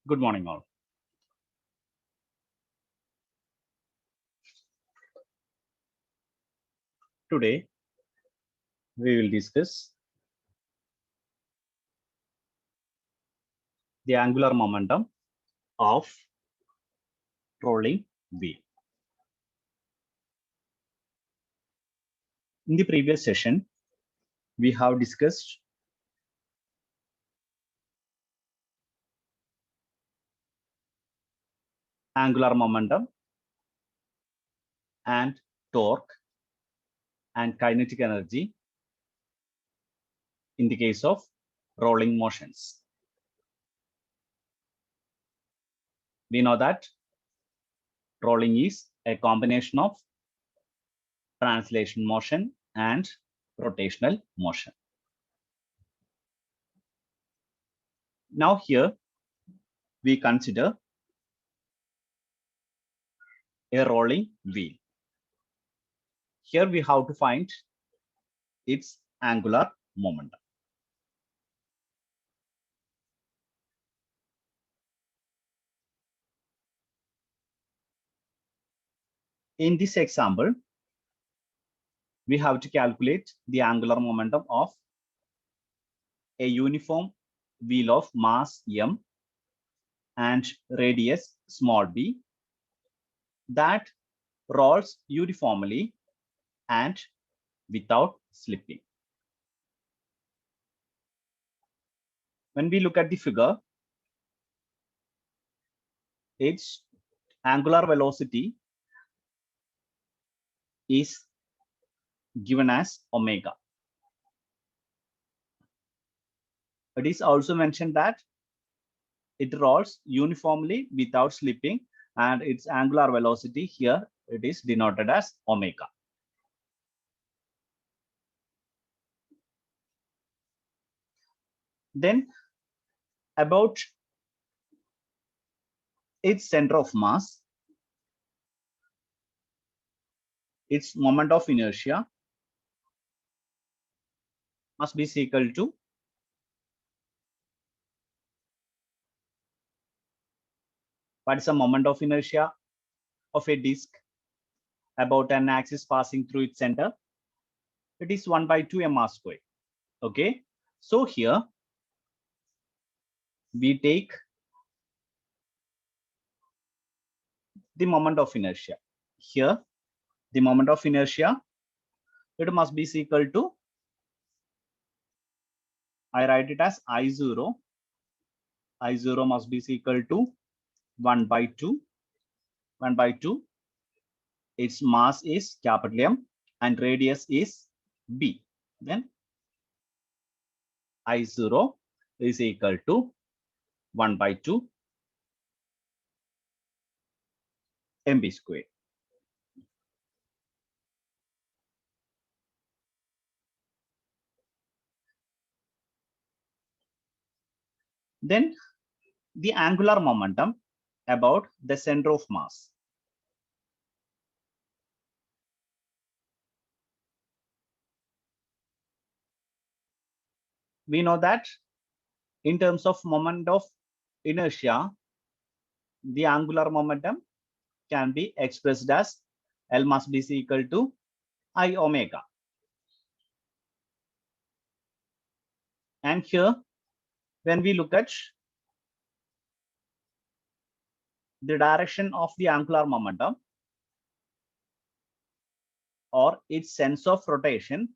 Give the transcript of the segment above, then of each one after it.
Good morning, all. Today, we will discuss the angular momentum of rolling wheel. In the previous session, we have discussed angular momentum and torque and kinetic energy in the case of rolling motions. We know that rolling is a combination of translation motion and rotational motion. Now here we consider a rolling wheel. Here we have to find its angular momentum. In this example, we have to calculate the angular momentum of a uniform wheel of mass m and radius small b that rolls uniformly and without slipping. When we look at the figure, its angular velocity is given as omega. It is also mentioned that it rolls uniformly without slipping, and its angular velocity here it is denoted as omega. Then about its center of mass, its moment of inertia must be equal to what is the moment of inertia of a disk about an axis passing through its center? It is 1/2 mr square. Okay, so here we take the moment of inertia. Here the moment of inertia, it must be equal to, I write it as I0. I0 must be equal to 1/2. Its mass is capital M and radius is B. Then I0 is equal to 1/2 mb square. Then the angular momentum about the center of mass. We know that in terms of moment of inertia, the angular momentum can be expressed as L must be equal to I omega. And here, when we look at the direction of the angular momentum or its sense of rotation,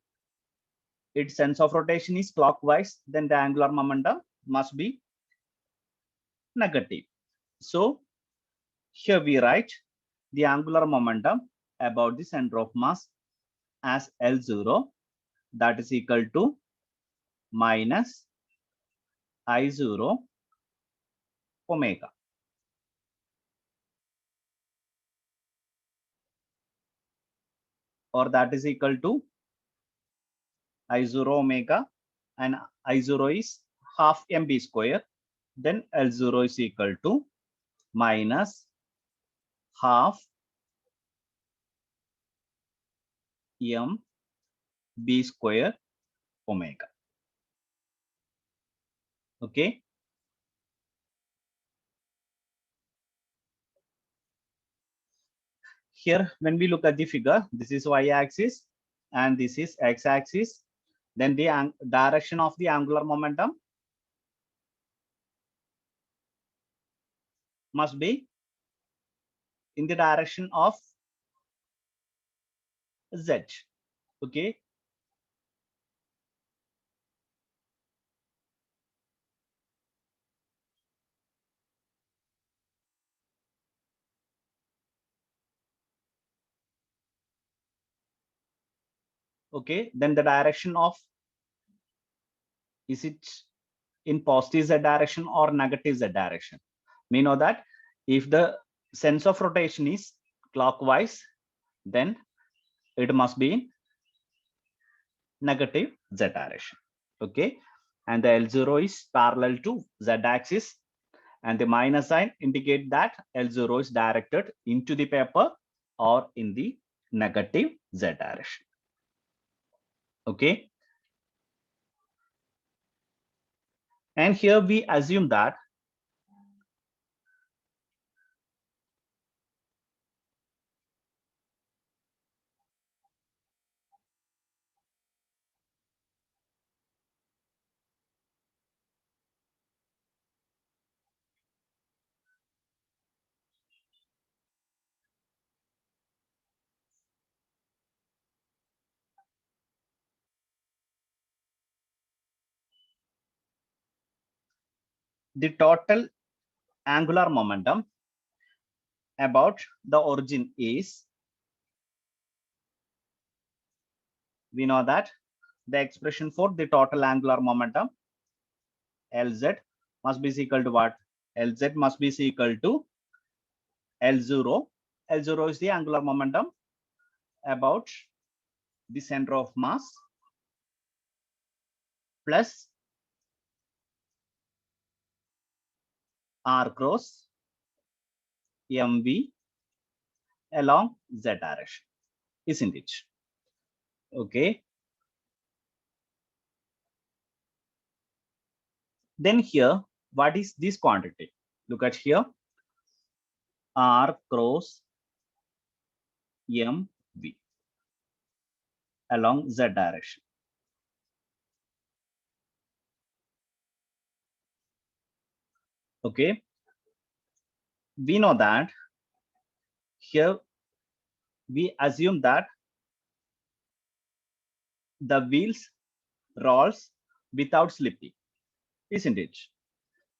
is clockwise, then the angular momentum must be negative. So here we write the angular momentum about the center of mass as L0, that is equal to minus I0 omega. Or that is equal to I0 omega, and I0 is half mb square. Then L0 is equal to minus half m b square omega. Okay. here when we look at the figure, this is y-axis and this is x-axis. Then the direction of the angular momentum must be in the direction of z. Okay. Okay. Then the direction of, is it in positive z direction or negative z direction? We know that if the sense of rotation is clockwise, then it must be in negative z direction. Okay. And the L0 is parallel to z axis, and the minus sign indicate that L0 is directed into the paper or in the negative z direction. Okay. And here we assume that the total angular momentum about the origin is, we know that the expression for the total angular momentum Lz must be equal to what? Lz must be equal to L0. L0 is the angular momentum about the center of mass plus r cross mv along z direction, isn't it? Okay. Then here, what is this quantity? Look at here, r cross mv along z direction. Okay. We know that here we assume that the wheels rolls without slipping, isn't it?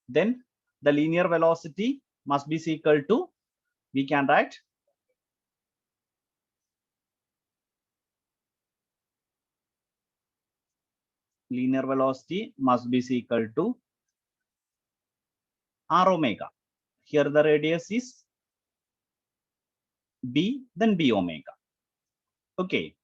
Then the linear velocity must be equal to, we can write linear velocity must be equal to r omega. Here the radius is b, then b omega. Okay.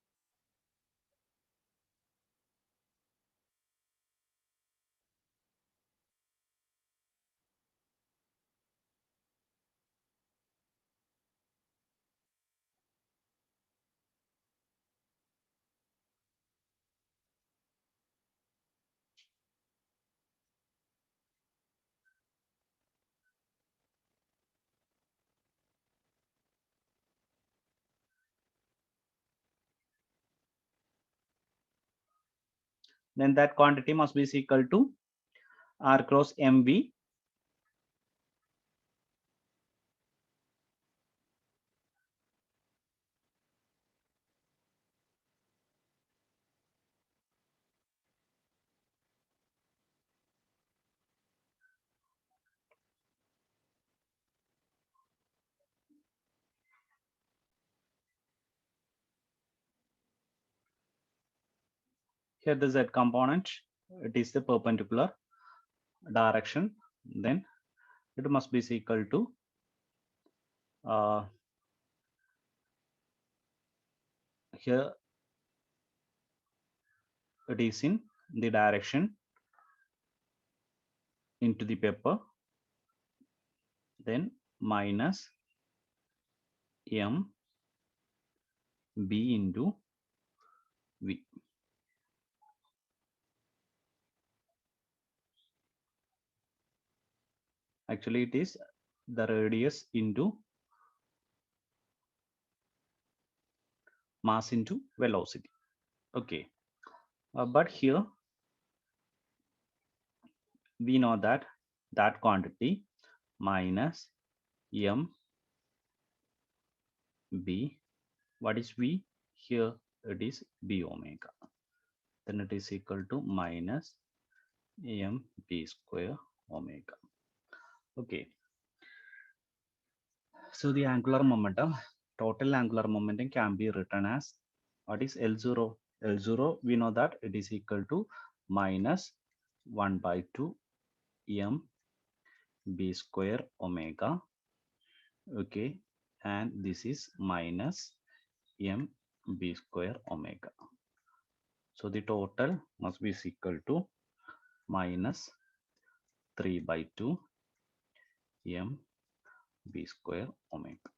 Then that quantity must be equal to r cross mv here the z component, it is the perpendicular direction, then it must be equal to here it is in the direction into the paper, then minus m b into v. Actually it is the radius into mass into velocity. Okay, but here we know that that quantity minus m b, what is v here? It is b omega, then it is equal to minus m b square omega. Okay, so the angular momentum, total angular momentum can be written as, what is L0? L0, we know that it is equal to minus 1 by 2 m b square omega. Okay, and this is minus m b square omega. So the total must be equal to minus 3 by 2 m b square omega.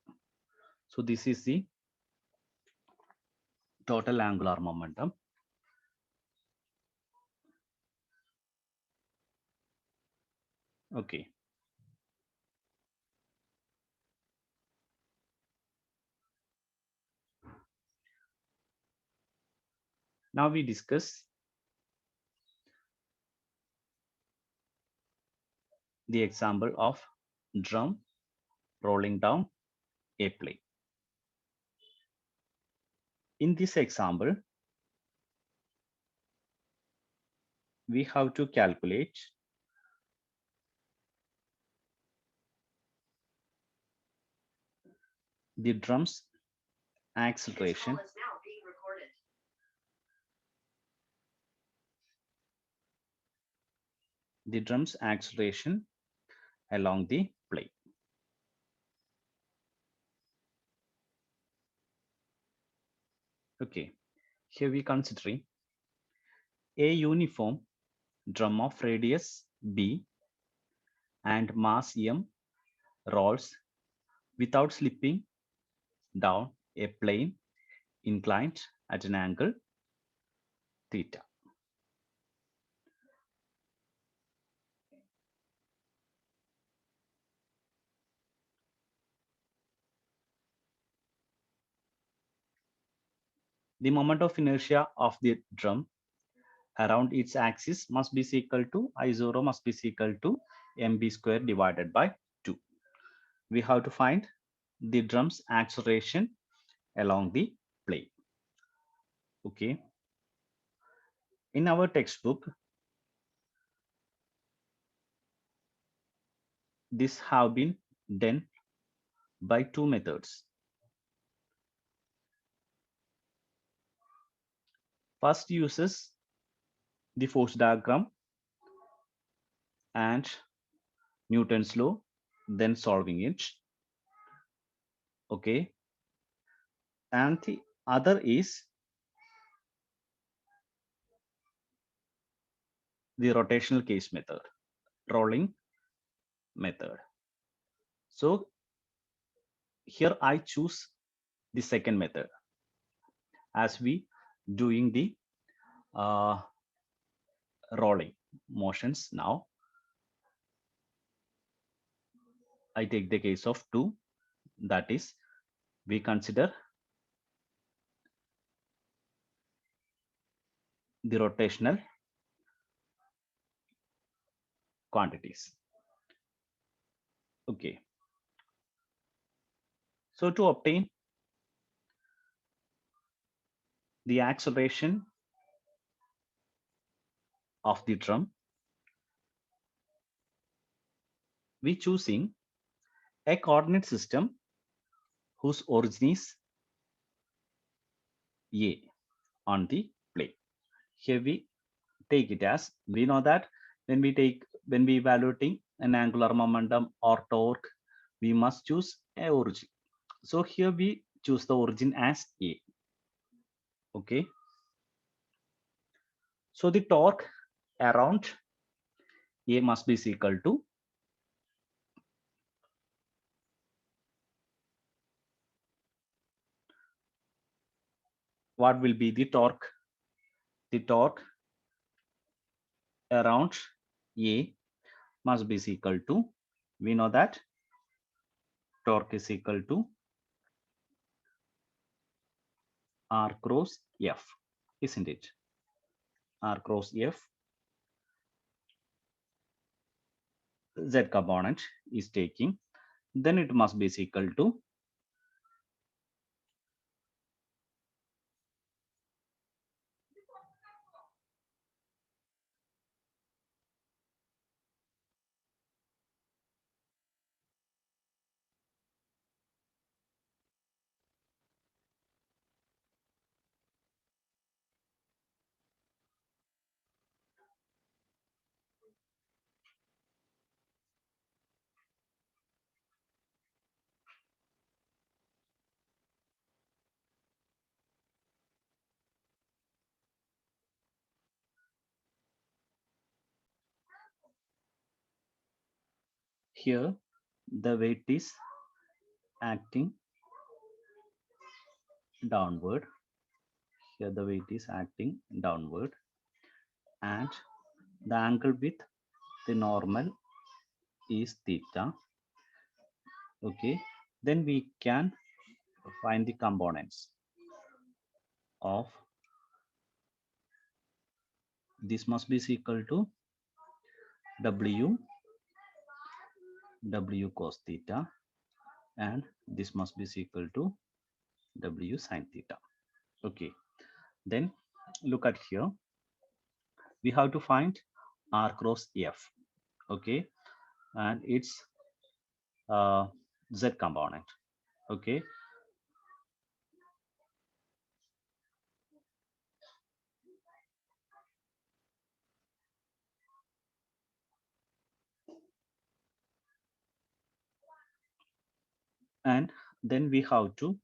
So this is the total angular momentum. Okay. Now we discuss the example of drum rolling down a plane. In this example, we have to calculate the drum's acceleration along the plane. Okay, here we considering a uniform drum of radius b and mass m rolls without slipping down a plane inclined at an angle theta. The moment of inertia of the drum around its axis must be equal to I0 must be equal to mb square divided by 2. We have to find the drum's acceleration along the plane. Okay. In our textbook, this have been done by two methods. First uses the force diagram and Newton's law, then solving it. Okay. And the other is the rotational case method, rolling method. So here I choose the second method as we doing the rolling motions. Now I take the case of 2, that is we consider the rotational quantities. Okay, so to obtain the acceleration of the drum, we choosing a coordinate system whose origin is A on the plane. Here we take it as, we know that when we evaluating an angular momentum or torque, we must choose a origin. So here we choose the origin as A. Okay. So the torque around A must be equal to what will be the torque? The torque around A must be equal to, we know that torque is equal to R cross F, isn't it? R cross F, Z component is taking, then it must be equal to here the weight is acting downward. Here the weight is acting downward, and the angle with the normal is theta. Okay, then we can find the components of this must be equal to W cos theta, and this must be equal to W sin theta. Okay, then look at here. We have to find R cross F. Okay, and it's Z component. Okay, and then we have to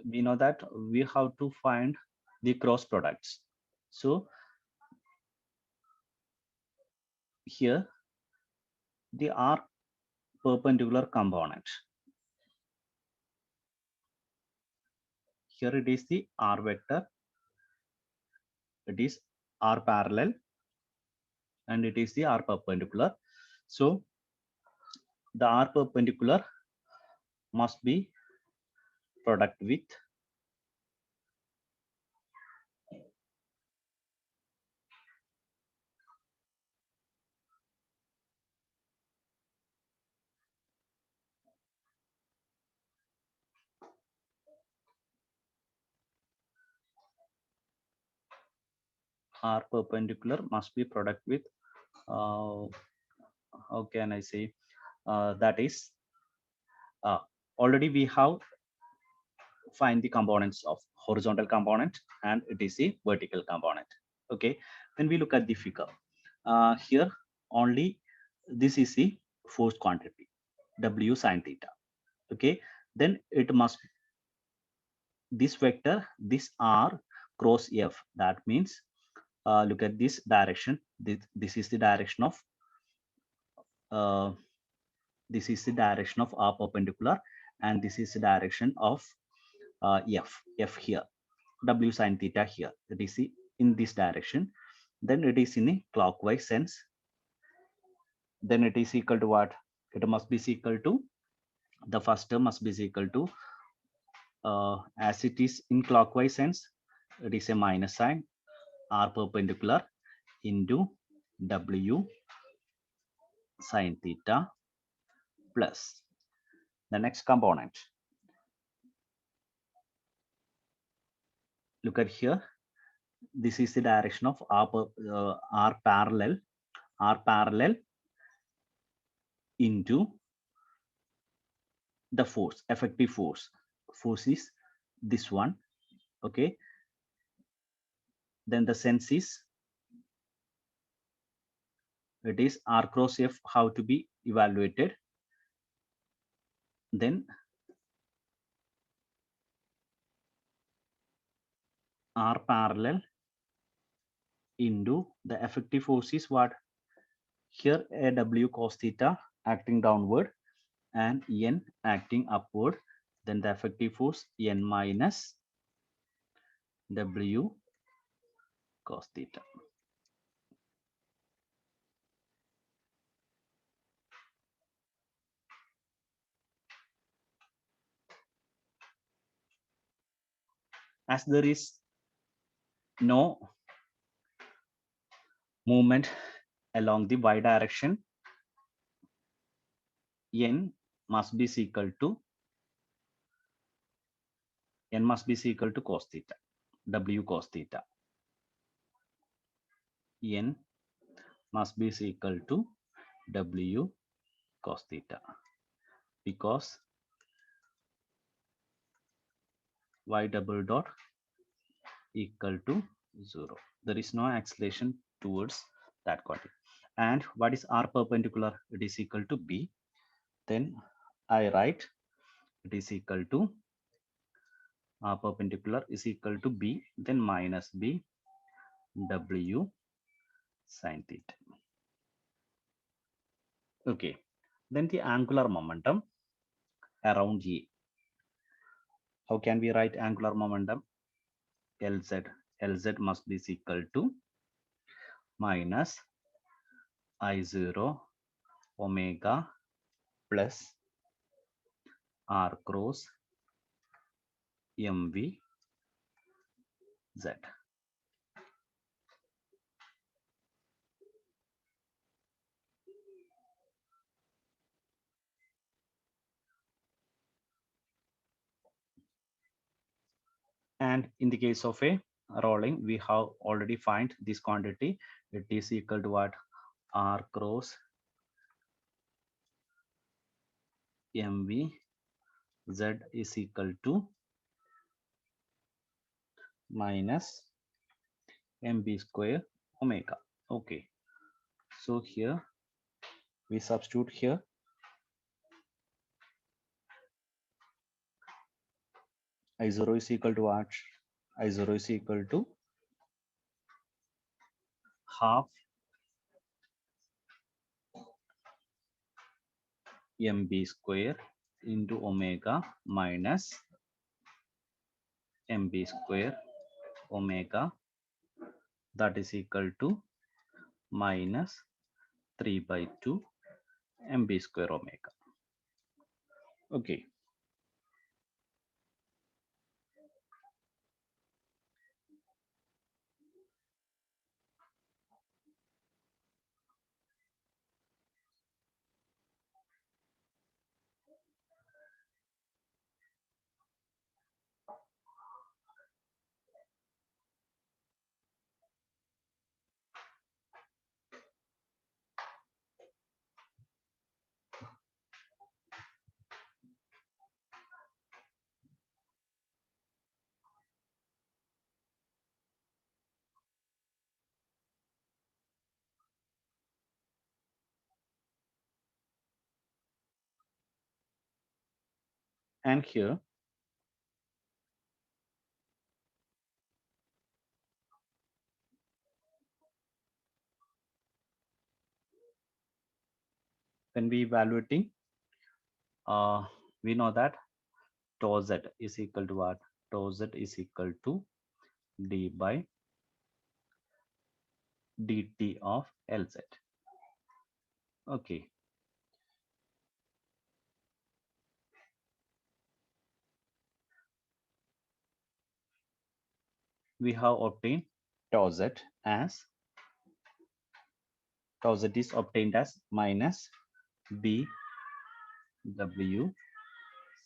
we know that we have to find the cross products. So here the R perpendicular component, here it is the R vector, it is R parallel, and it is the R perpendicular. So the R perpendicular must be product with R perpendicular must be product with how can I say, that is already we have find the components of horizontal component, and it is a vertical component. Okay, when we look at the figure, here only this is the force quantity W sin theta. Okay, then it must this vector, this R cross F, that means look at this direction, this is the direction of uh, this is the direction of R perpendicular, and this is the direction of F here, W sin theta here, it is in this direction, then it is in a clockwise sense, then it is equal to what? It must be equal to, the first term must be equal to, as it is in clockwise sense, it is a minus sign, R perpendicular into W sin theta plus the next component. Look at here, this is the direction of R parallel into the force, effective force is this one. Okay, then the sense is, it is R cross F how to be evaluated, then R parallel into the effective force is what? Here a W cos theta acting downward and N acting upward, then the effective force N minus W cos theta. As there is no movement along the y direction, n must be equal to cos theta, w cos theta. N must be equal to w cos theta, because y double dot equal to 0. There is no acceleration towards that quantity. And what is r perpendicular? It is equal to b. Then I write it is equal to r perpendicular is equal to b, then minus b w sin theta. Okay. Then the angular momentum around E. How can we write angular momentum? Lz. Lz must be equal to minus I0 omega plus r cross mv z. And in the case of a rolling, we have already find this quantity. It is equal to what? R cross mv z is equal to minus mb square omega. Okay. So here we substitute here. I0 is equal to what? I0 is equal to half mb square into omega minus mb square omega, that is equal to minus 3/2 mb square omega. Okay. And here when we evaluating, we know that tau z is equal to what? Tau z is equal to d by dt of Lz. Okay. We have obtained tau z is obtained as minus b w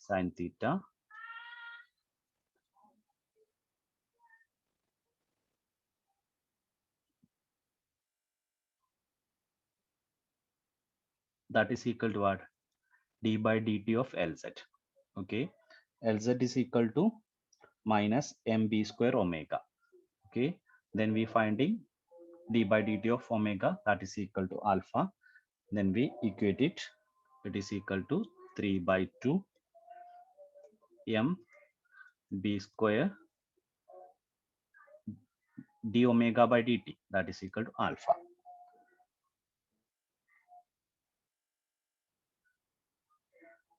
sin theta that is equal to what? D by dt of Lz. Okay. Lz is equal to minus mb square omega. Okay. Then we finding d by dt of omega, that is equal to alpha. Then we equate it. It is equal to 3/2 m b square d omega by dt, that is equal to alpha.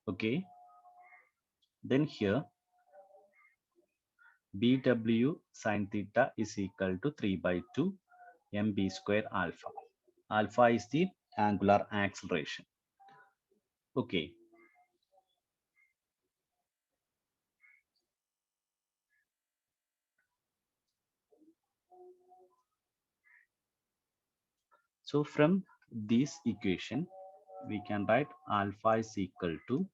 Okay. Then here bw sin theta is equal to 3/2 mb square alpha. Alpha is the angular acceleration. Okay. So from this equation, we can write alpha is equal to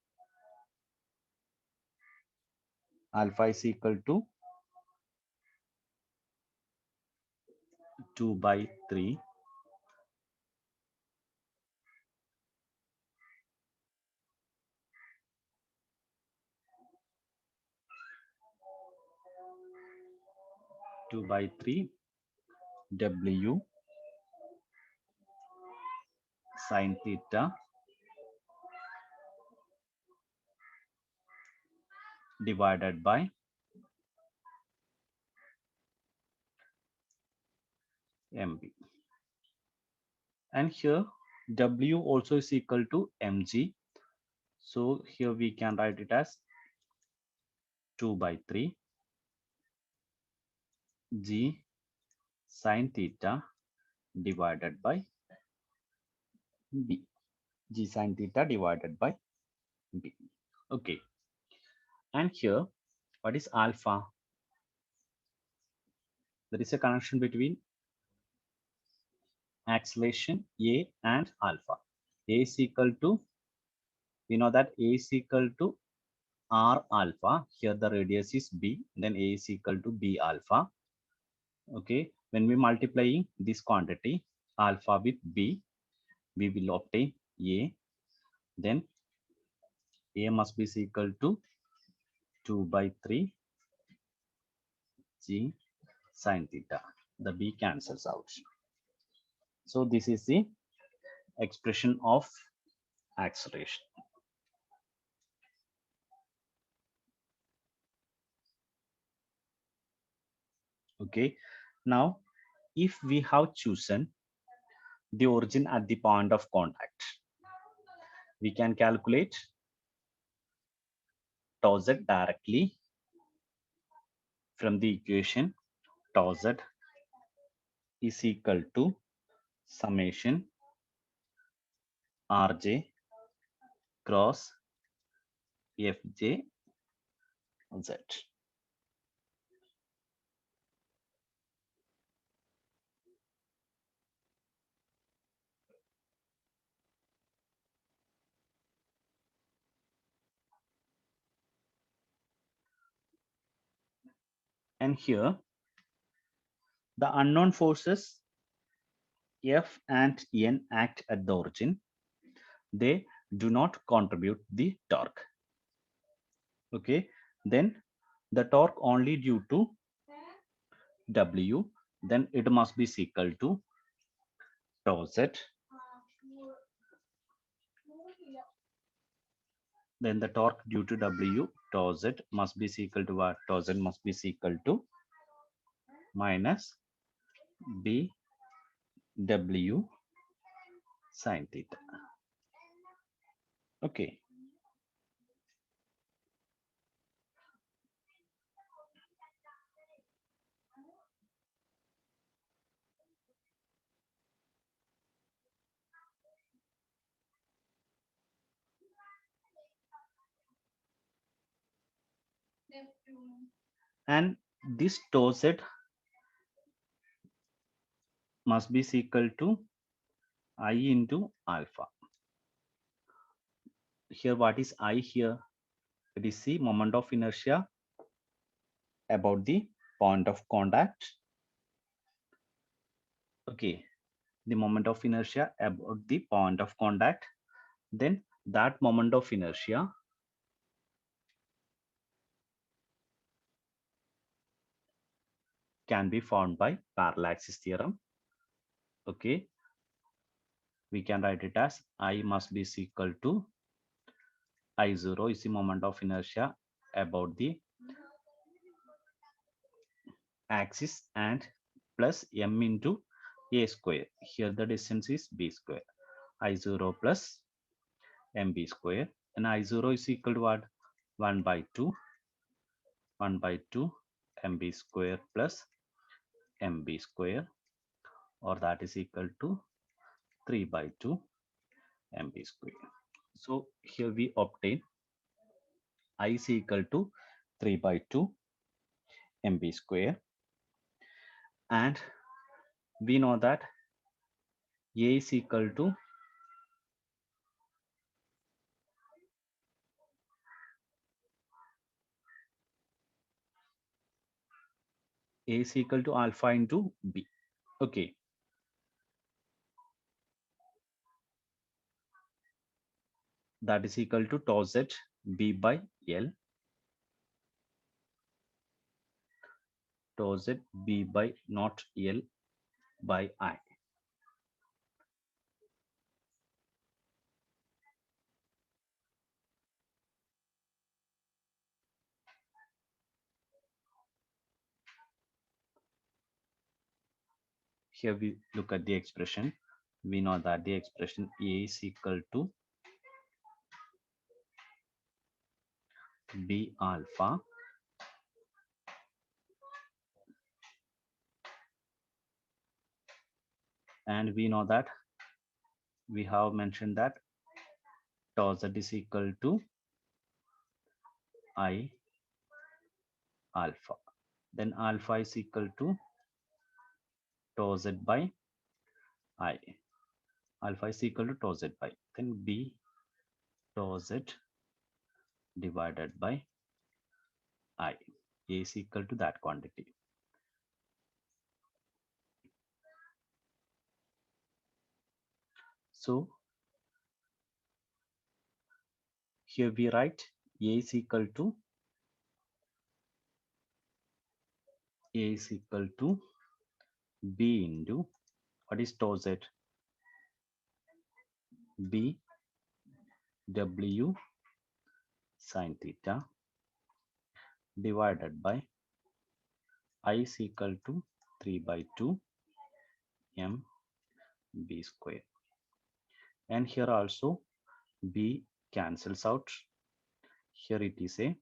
2 by 3 2 by 3 W sine theta divided by MB. And here W also is equal to mg. So here we can write it as 2 by 3 g sine theta divided by b. G sine theta divided by b. Okay. And here, what is alpha? There is a connection between acceleration A and alpha. A is equal to, we know that A is equal to R alpha. Here the radius is B, then A is equal to B alpha. Okay, when we multiplying this quantity alpha with B, we will obtain A. Then A must be equal to 2 by 3 G sine theta. The B cancels out. So this is the expression of acceleration. Okay, now if we have chosen the origin at the point of contact, we can calculate tau z directly from the equation. Tau z is equal to summation Rj cross Fj z. And here the unknown forces F and N act at the origin. They do not contribute the torque. Okay, then the torque only due to W, then it must be equal to tau z. Then the torque due to W, tau z must be equal to what? Tau z must be equal to minus B W sine theta. Okay. And this tau z must be equal to I into alpha. Here, what is I here? It is the moment of inertia about the point of contact. Okay, the moment of inertia about the point of contact. Then that moment of inertia can be found by parallaxis theorem. Okay, we can write it as I must be equal to I0 is the moment of inertia about the axis and plus m into a square. Here the distance is b square. I0 plus mb square, and I0 is equal to what? 1 by 2 mb square plus mb square, or that is equal to 3 by 2 mb square. So here we obtain I is equal to 3 by 2 mb square, and we know that A is equal to alpha into B. Okay. That is equal to tau z B by L. Tau z B by not L by I. Here we look at the expression. We know that the expression A is equal to B alpha and we know that we have mentioned that tau z is equal to I alpha. Then alpha is equal to tau z by I. Alpha is equal to tau z by. Then B tau z divided by I. A is equal to that quantity. So here we write A is equal to B into what is tau z? B W sine theta divided by I is equal to 3 by 2 m B square. And here also B cancels out. Here it is a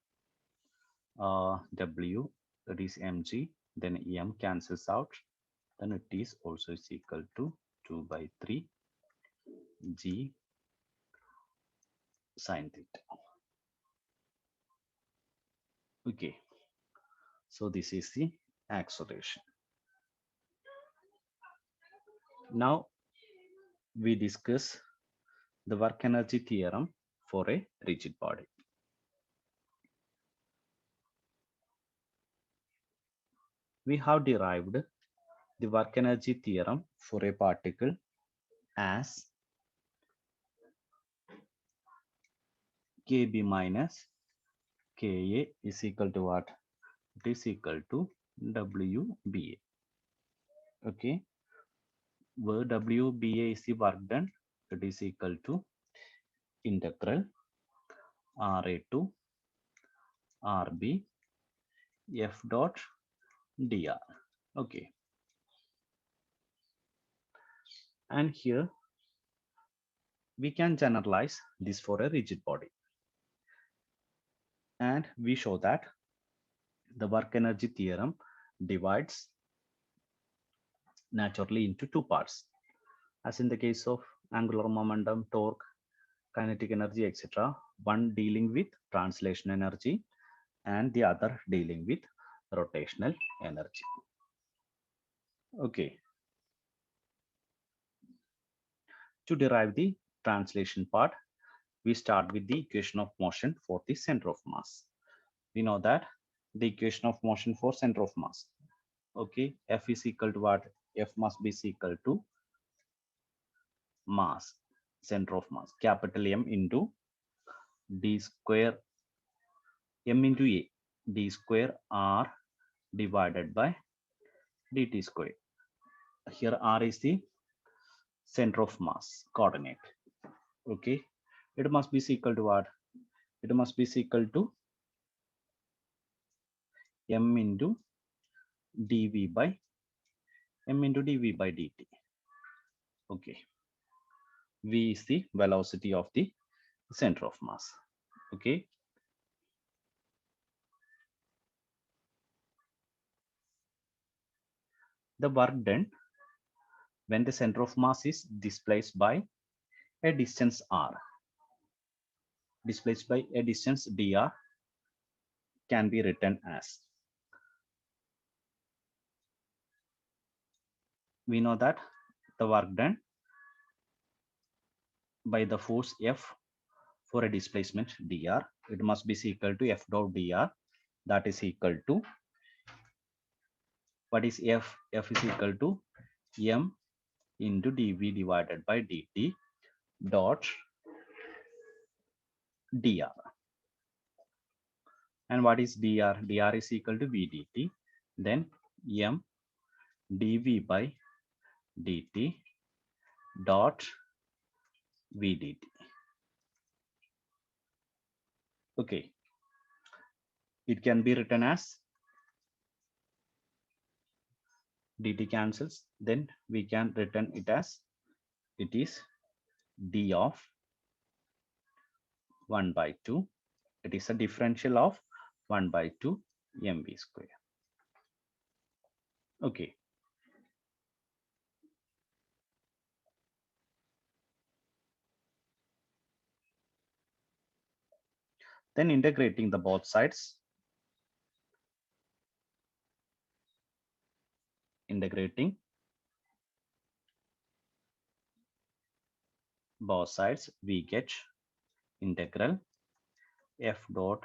W, that is mg, then m cancels out, then it is also is equal to 2 by 3 g sine theta. Okay, so this is the acceleration. Now we discuss the work energy theorem for a rigid body. We have derived the work energy theorem for a particle as Kb minus Ka is equal to what? It is equal to WBA. Okay, where WBA is the work done, it is equal to integral RA to RB F dot dr. Okay, and here we can generalize this for a rigid body, and we show that the work energy theorem divides naturally into two parts, as in the case of angular momentum, torque, kinetic energy, etc. One dealing with translation energy and the other dealing with rotational energy. Okay, to derive the translation part, we start with the equation of motion for the center of mass. We know that the equation of motion for center of mass, okay, F is equal to what? F must be equal to mass, center of mass, capital M into d square, M into A, d square R divided by dt square. Here R is the center of mass coordinate. Okay, it must be equal to what? It must be equal to m into dv by dt. Okay, v is the velocity of the center of mass. Okay, the work done when the center of mass is displaced by a distance r, displaced by a distance dr, can be written as, we know that the work done by the force F for a displacement dr. It must be equal to F dot dr, that is equal to, what is F? F is equal to m into dv divided by dt dot dr. And what is dr? Dr is equal to v dt. Then m dv by dt dot v dt. Okay, it can be written as dt cancels, then we can return it as it is d of 1 by 2. It is a differential of 1 by 2 mv square. Okay. Then integrating the both sides. Integrating both sides, we get integral f dot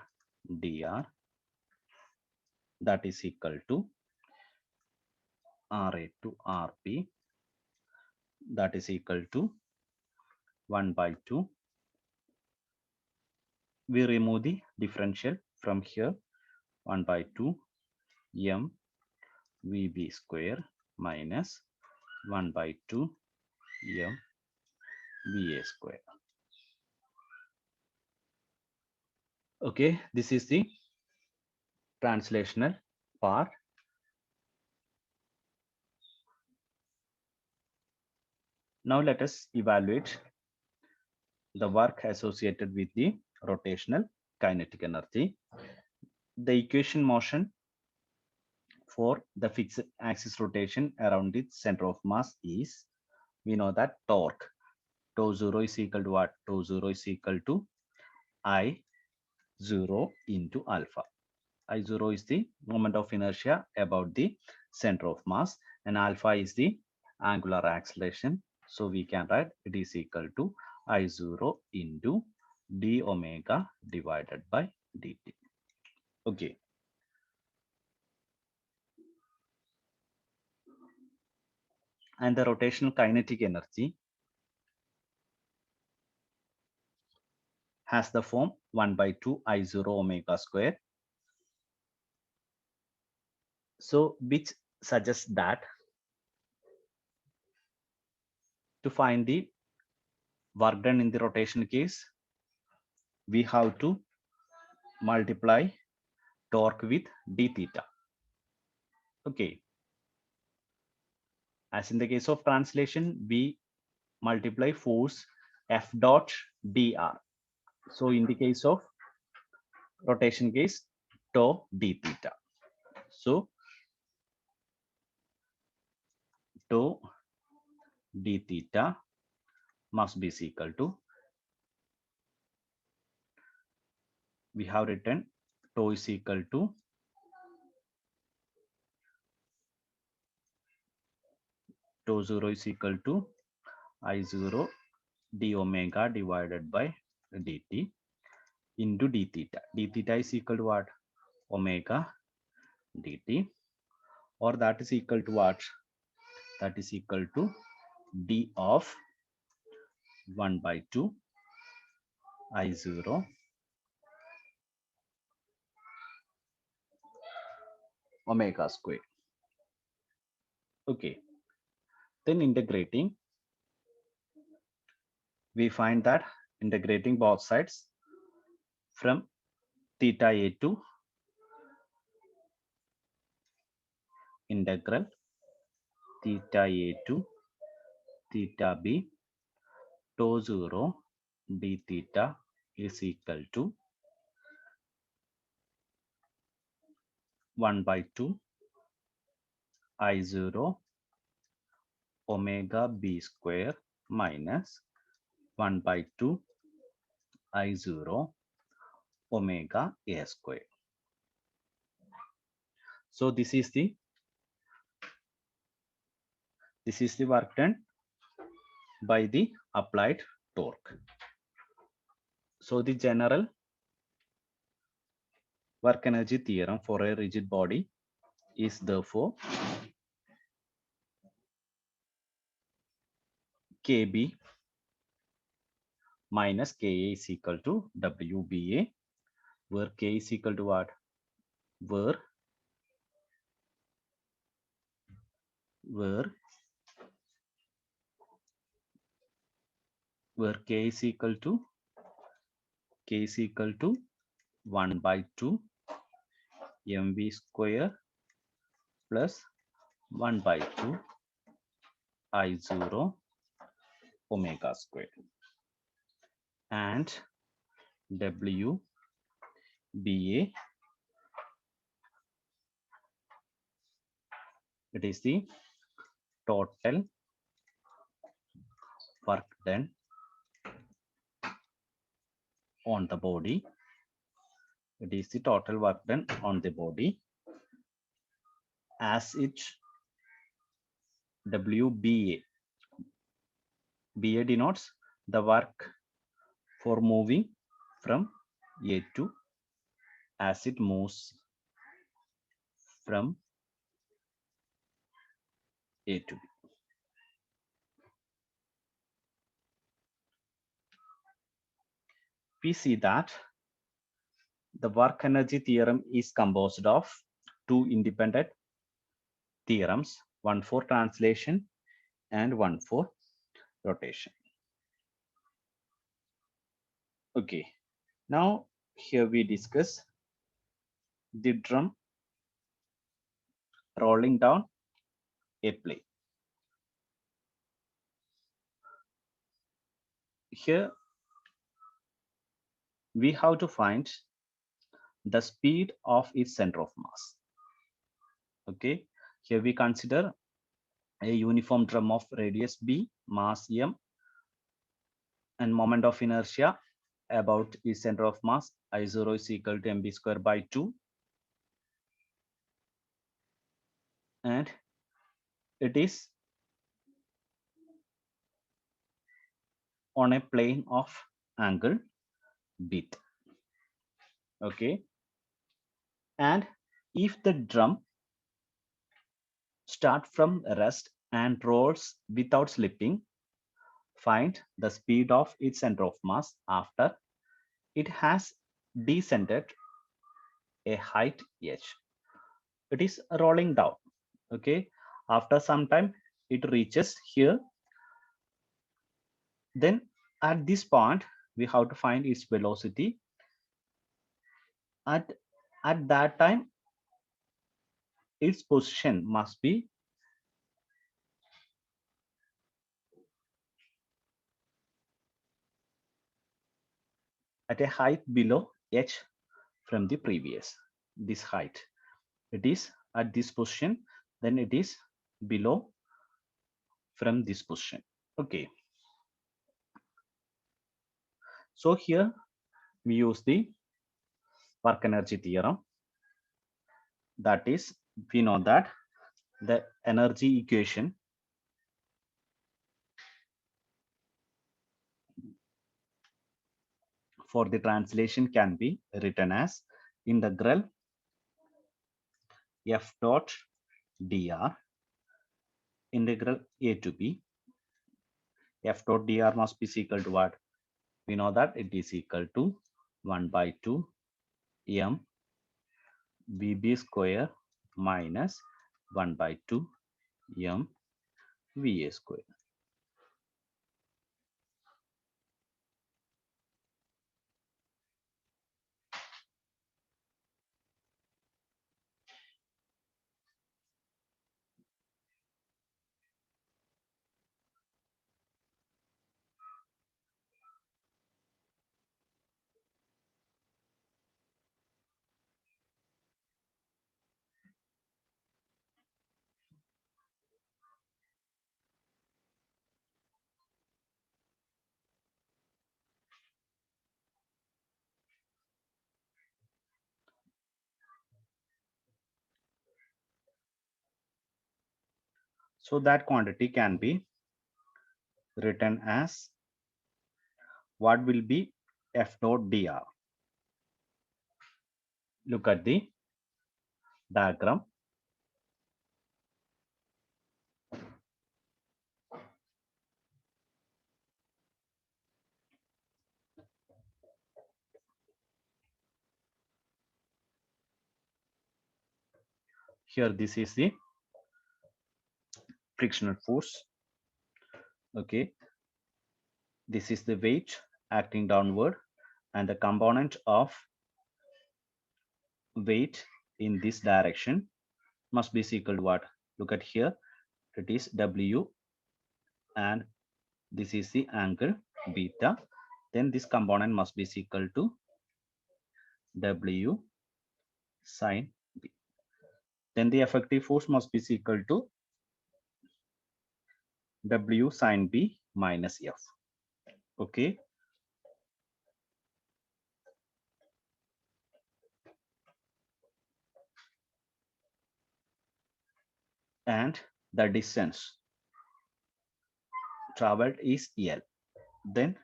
dr, that is equal to Ra to Rp, that is equal to 1 by 2. We remove the differential from here, 1 by 2 m vb square minus 1 by 2 m va square. Okay, this is the translational part. Now let us evaluate the work associated with the rotational kinetic energy. The equation motion for the fixed axis rotation around its center of mass is, we know that torque, tau 0 is equal to what? Tau 0 is equal to I 0 into alpha. I 0 is the moment of inertia about the center of mass, and alpha is the angular acceleration. So we can write it is equal to I 0 into d omega divided by dt. Okay. And the rotational kinetic energy has the form 1 by 2 I 0 omega square. So which suggests that to find the work done in the rotation case, we have to multiply torque with d theta. Okay. As in the case of translation, we multiply force F dot dr. So in the case of rotation case, tau d theta. So tau d theta must be equal to, we have written tau is equal to tau 0 is equal to I 0 d omega divided by dt into d theta. D theta is equal to what? Omega dt, or that is equal to what? That is equal to d of 1 by 2 I 0 omega square. Okay. Then integrating, we find that integrating both sides from theta a to integral theta a to theta b, tau 0 d theta is equal to 1 by 2 I 0 omega b square minus 1 by 2 I 0 omega a square. So this is the work done by the applied torque. So the general work energy theorem for a rigid body is therefore KB minus Ka is equal to WBA, where K is equal to what? Where K is equal to 1 by 2 mv square plus 1 by 2 I0 omega square, and WBA, it is the total work done on the body. It is the total work done on the body, as it WBA. BA denotes the work for moving from A to, as it moves from A to B. We see that the work energy theorem is composed of two independent theorems, one for translation and one for rotation. Okay, now here we discuss the drum rolling down a plane. Here we have to find the speed of its center of mass. Okay, here we consider a uniform drum of radius b, mass m, and moment of inertia about its center of mass I0 is equal to mv square by 2, and it is on a plane of angle beta. Okay, and if the drum start from rest and rolls without slipping, find the speed of its center of mass after it has descended a height h. It is rolling down. Okay, after some time it reaches here. Then at this point we have to find its velocity. At that time its position must be at a height below h from the previous, this height. It is at this position, then it is below from this position. Okay, so here we use the work energy theorem. That is, we know that the energy equation for the translation can be written as integral f dot dr integral a to b. F dot dr must be equal to what? We know that it is equal to 1 by 2 m vb square minus 1 by 2 m va square. So that quantity can be written as what will be F dot dr? Look at the diagram. Here, this is the frictional force. Okay, this is the weight acting downward, and the component of weight in this direction must be equal to what? Look at here, it is W, and this is the angle beta. Then this component must be equal to W sine B. Then the effective force must be equal to W sine B minus F. Okay. And the distance traveled is L. Then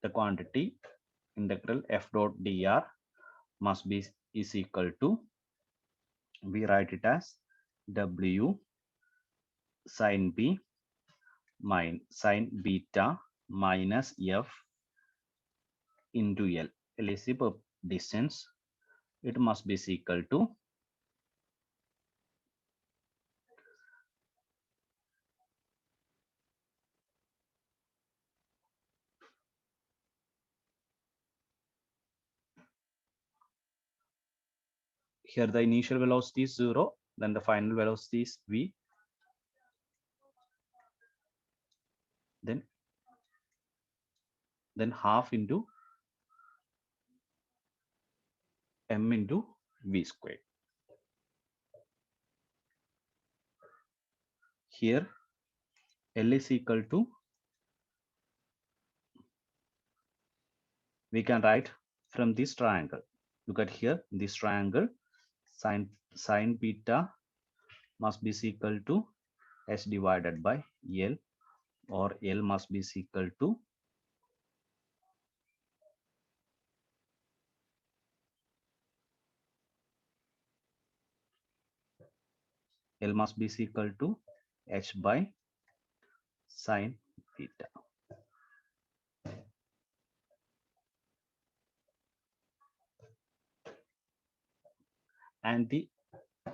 the quantity integral F dot dr must be is equal to, we write it as W sine B sine beta minus F into L. L is the distance. It must be equal to here the initial velocity is 0, then the final velocity is V, then half into m into V squared. Here L is equal to, we can write from this triangle. Look at here, this triangle, sine beta must be equal to S divided by L, or L must be equal to L must be equal to H by sine beta. And the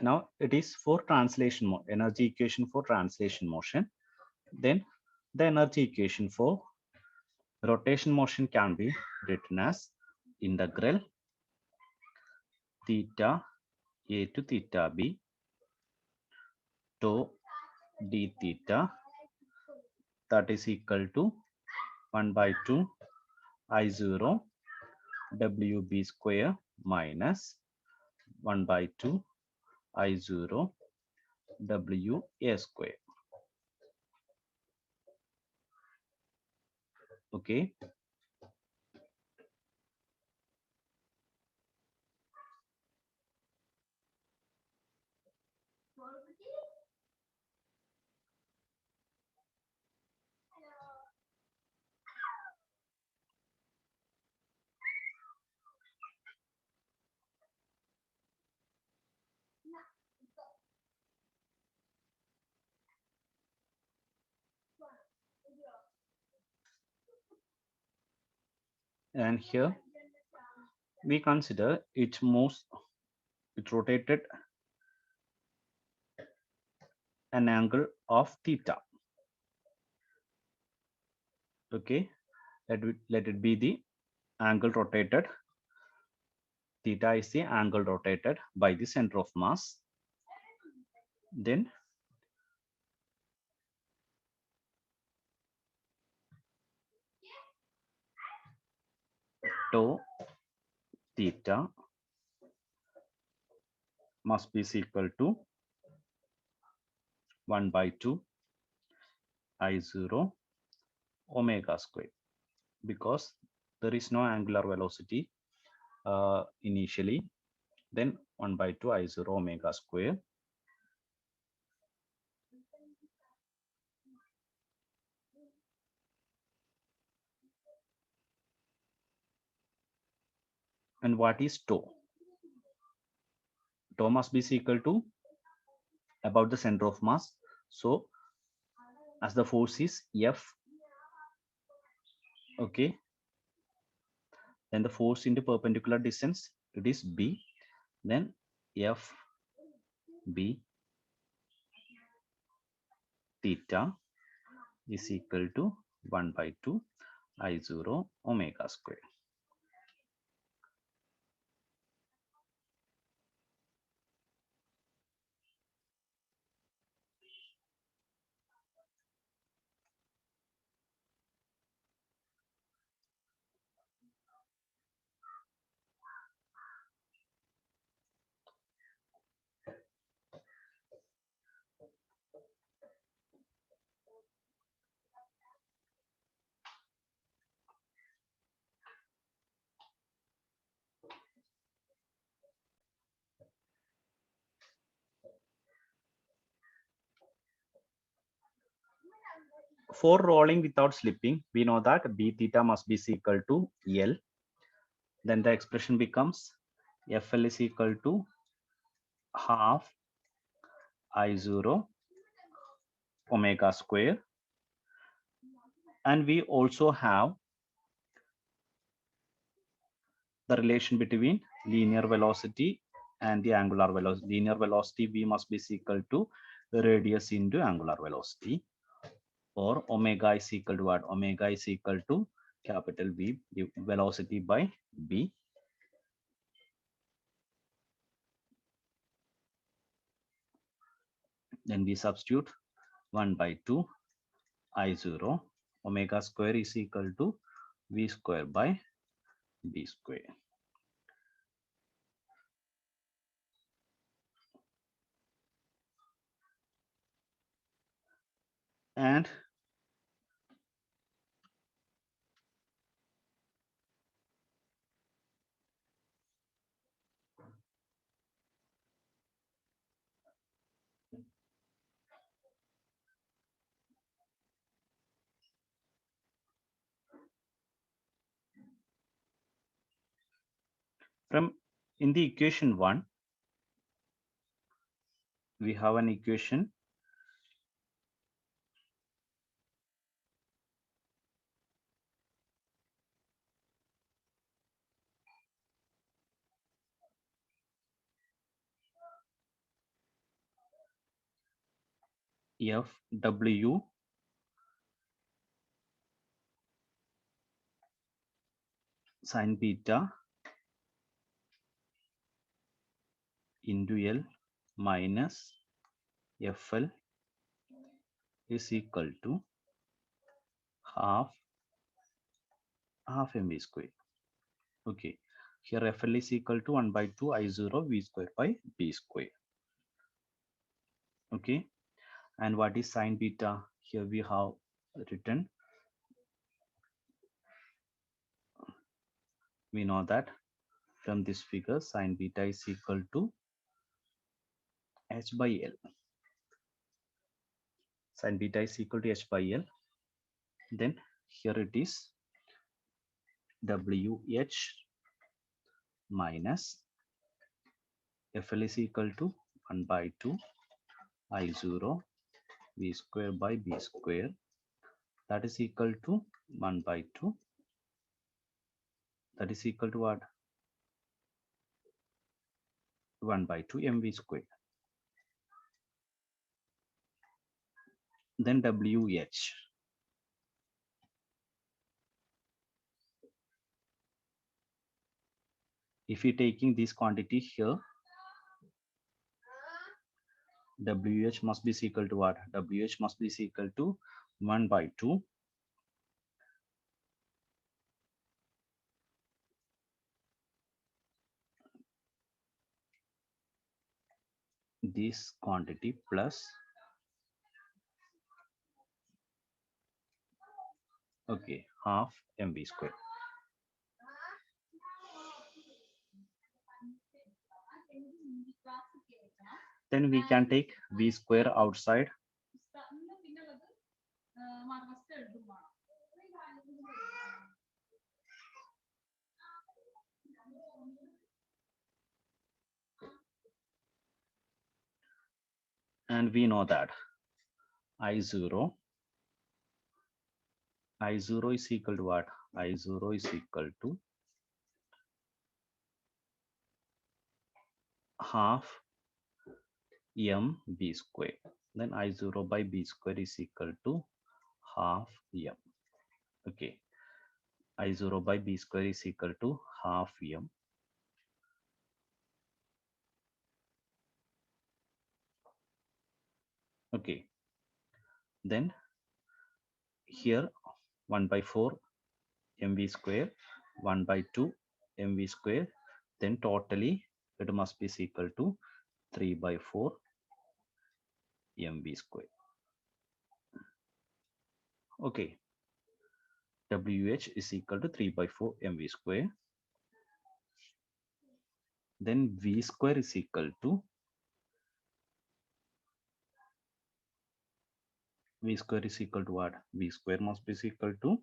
now it is for translation energy equation for translation motion. Then the energy equation for rotation motion can be written as integral theta a to theta b tau d theta, that is equal to 1 by 2 I0 WB square minus 1 by 2 I0 WA square. Okay. And here we consider it rotated an angle of theta. Okay, let it be the angle rotated. Theta is the angle rotated by the center of mass. Then tau theta must be equal to 1 by 2 I0 omega square, because there is no angular velocity initially. Then 1 by 2 I0 omega square And what is tau? Tau must be equal to about the center of mass. So as the force is F, okay, then the force into perpendicular distance, it is B, then F B theta is equal to 1 by 2 I0 omega square. For rolling without slipping, we know that B theta must be equal to L. Then the expression becomes FL is equal to half I0 omega square. And we also have the relation between linear velocity and the angular velocity. Linear velocity V must be equal to the radius into angular velocity, or omega is equal to what? Omega is equal to capital V, the velocity by B. Then we substitute 1 by 2 I0 omega square is equal to V square by B square. And from in the equation 1, we have an equation FW sin beta into L minus FL is equal to half mv square. Okay, here FL is equal to 1 by 2 I0 V square by B square. Okay, and what is sin beta? Here we have written, we know that from this figure sin beta is equal to H by L. Sin beta is equal to H by L. Then here it is WH minus FL is equal to 1 by 2 I0 V square by B square, that is equal to 1 by 2, that is equal to what? 1 by 2 mv square. Then WH, if we taking this quantity here, WH must be equal to what? WH must be equal to 1 by 2 this quantity plus, okay, half mv square. Then we can take V square outside. And we know that I0 is equal to what? I0 is equal to half mb square. Then I0 by b square is equal to half m. Okay, I0 by b square is equal to half m. Okay, then here 1 by 4 mv square, 1 by 2 mv square, then totally it must be equal to 3 by 4 mv square. Okay, WH is equal to 3 by 4 mv square. Then V square is equal to what? V square must be equal to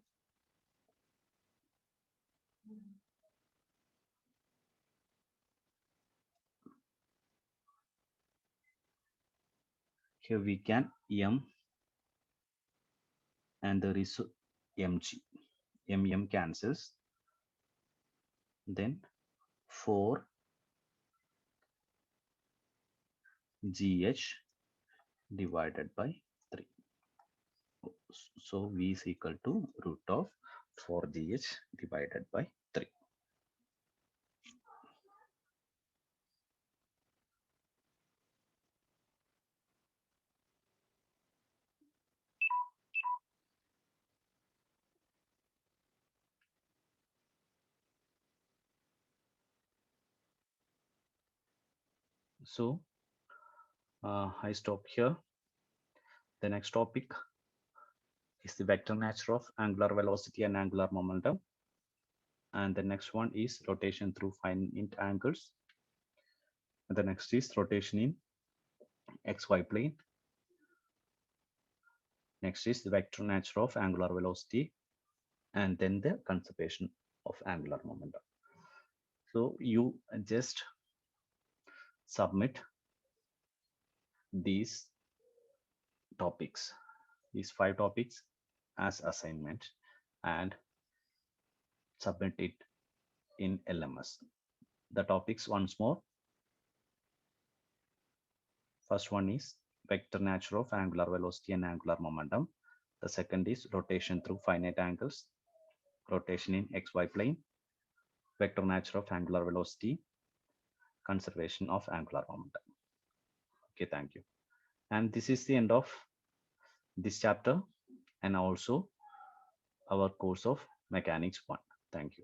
here we can m and there is mg. M cancels. Then 4 GH divided by 3. So V is equal to root of 4GH divided by 3. So I stop here. The next topic is the vector nature of angular velocity and angular momentum. And the next one is rotation through finite angles. And the next is rotation in XY plane. Next is the vector nature of angular velocity, and then the conservation of angular momentum. So you just submit these topics, these 5 topics as assignment and submit it in LMS. The topics once more. First one is vector nature of angular velocity and angular momentum. The second is rotation through finite angles, rotation in XY plane, vector nature of angular velocity, conservation of angular momentum. Okay, thank you. And this is the end of this chapter and also our course of mechanics 1. Thank you.